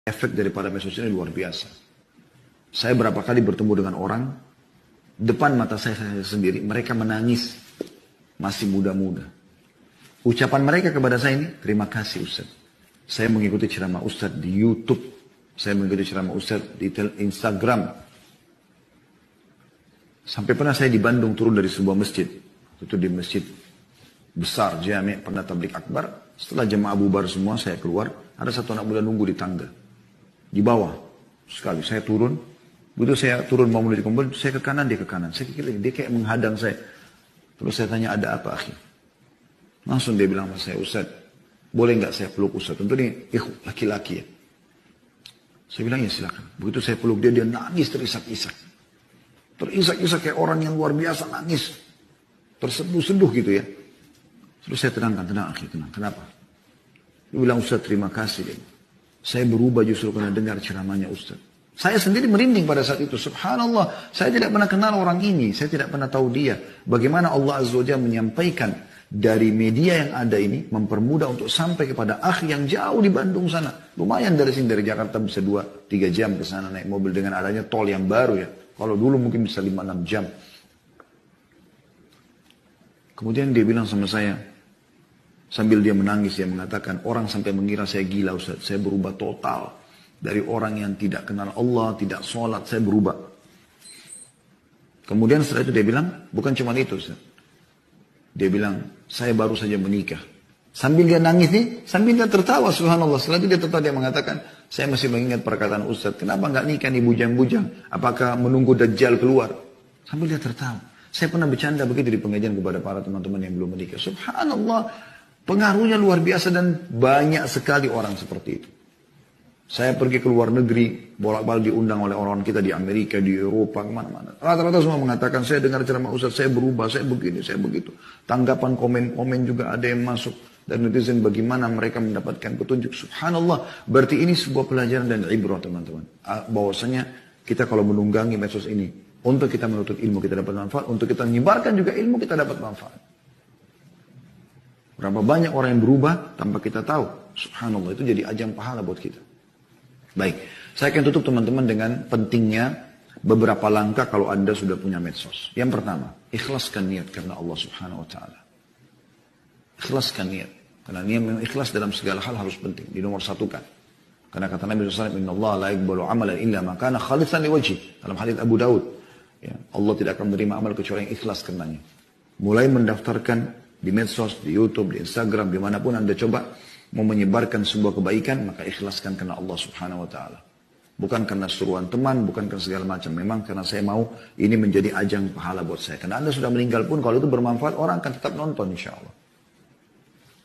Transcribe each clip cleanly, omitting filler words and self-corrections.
Efek daripada medsos ini luar biasa. Saya berapa kali bertemu dengan orang, depan mata saya sendiri, mereka menangis, masih muda-muda. Ucapan mereka kepada saya ini, terima kasih Ustaz. Saya mengikuti ceramah Ustaz di YouTube, saya mengikuti ceramah Ustaz di Instagram. Sampai pernah saya di Bandung turun dari sebuah masjid, itu di masjid besar, Jami' pernah tablik akbar. Setelah jemaah bubar semua, saya keluar, ada satu anak muda nunggu di tangga. Di bawah sekali saya turun, begitu saya turun mau menuju ke mobil, saya ke kanan, dia ke kanan. Saya kira dia kayak menghadang saya. Terus saya tanya, ada apa akhi? Langsung dia bilang sama saya, Ustaz, boleh nggak saya peluk Ustaz? Tentu ini laki-laki ya. Saya bilang ya silakan. Begitu saya peluk dia, dia nangis terisak-isak. Terisak-isak kayak orang yang luar biasa nangis. Terseduh-seduh gitu ya. Terus saya tenangkan, tenang akhi, tenang. Kenapa? Dia bilang, Ustaz terima kasih. Dia. Saya berubah justru karena dengar ceramahnya Ustaz. Saya sendiri merinding pada saat itu. Subhanallah, saya tidak pernah kenal orang ini. Saya tidak pernah tahu dia. Bagaimana Allah Azza wa Jalla menyampaikan dari media yang ada ini, mempermudah untuk sampai kepada akhi yang jauh di Bandung sana. Lumayan dari sini, dari Jakarta bisa 2-3 jam ke sana naik mobil dengan adanya tol yang baru ya. Kalau dulu mungkin bisa 5-6 jam. Kemudian dia bilang sama saya, sambil dia menangis, dia mengatakan, orang sampai mengira saya gila Ustaz. Saya berubah total. Dari orang yang tidak kenal Allah, tidak sholat, saya berubah. Kemudian setelah itu dia bilang, bukan cuma itu Ustaz. Dia bilang, saya baru saja menikah. Sambil dia nangis nih, sambil dia tertawa subhanallah. Setelah itu dia tertawa, dia mengatakan, saya masih mengingat perkataan Ustaz. Kenapa nggak nikah nih bujang-bujang? Apakah menunggu Dajjal keluar? Sambil dia tertawa. Saya pernah bercanda begitu di pengajian kepada para teman-teman yang belum menikah. Subhanallah. Pengaruhnya luar biasa dan banyak sekali orang seperti itu. Saya pergi ke luar negeri, bolak-balik diundang oleh orang kita di Amerika, di Eropa, kemana-mana. Rata-rata semua mengatakan, saya dengar ceramah Ustaz, saya berubah, saya begini, saya begitu. Tanggapan komen-komen juga ada yang masuk. Dan netizen bagaimana mereka mendapatkan petunjuk. Subhanallah, berarti ini sebuah pelajaran dan ibrah teman-teman. Bahwasanya kita kalau menunggangi medsos ini, untuk kita menuntut ilmu kita dapat manfaat, untuk kita menyebarkan juga ilmu kita dapat manfaat. Berapa banyak orang yang berubah tanpa kita tahu. Subhanallah, itu jadi ajang pahala buat kita. Baik, saya akan tutup teman-teman dengan pentingnya beberapa langkah kalau Anda sudah punya medsos. Yang pertama, ikhlaskan niat karena Allah Subhanahu wa taala. Ikhlaskan niat. Karena niat memang ikhlas dalam segala hal harus penting, di nomor satu kan. Karena kata Nabi SAW, Inna Allah la yaqbalu amalan illa ma kana khalisan liwajhi. Dalam hadits Abu Daud, ya, Allah tidak akan menerima amal kecuali yang ikhlas karenanya. Mulai mendaftarkan di medsos, di YouTube, di Instagram, dimanapun Anda coba mau menyebarkan sebuah kebaikan, maka ikhlaskan karena Allah Subhanahu wa taala. Bukan karena suruhan teman, bukan karena segala macam. Memang karena saya mau ini menjadi ajang pahala buat saya. Karena Anda sudah meninggal pun kalau itu bermanfaat, orang akan tetap nonton insya Allah.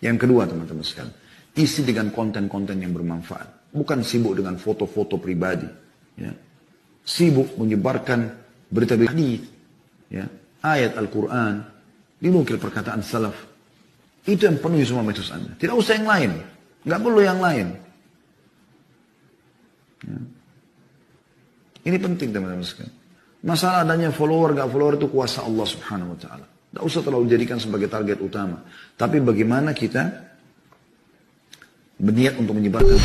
Yang kedua teman-teman sekalian, isi dengan konten-konten yang bermanfaat. Bukan sibuk dengan foto-foto pribadi. Ya. Sibuk menyebarkan berita-berita hadis, ya, ayat Al-Quran, dinukil perkataan salaf. Itu yang penuhi semua medsos Anda. Tidak usah yang lain. Nggak perlu yang lain. Ya. Ini penting teman-teman sekalian. Masalah adanya follower nggak follower itu kuasa Allah Subhanahu wa taala. Nggak usah terlalu jadikan sebagai target utama. Tapi bagaimana kita berniat untuk menyebarkan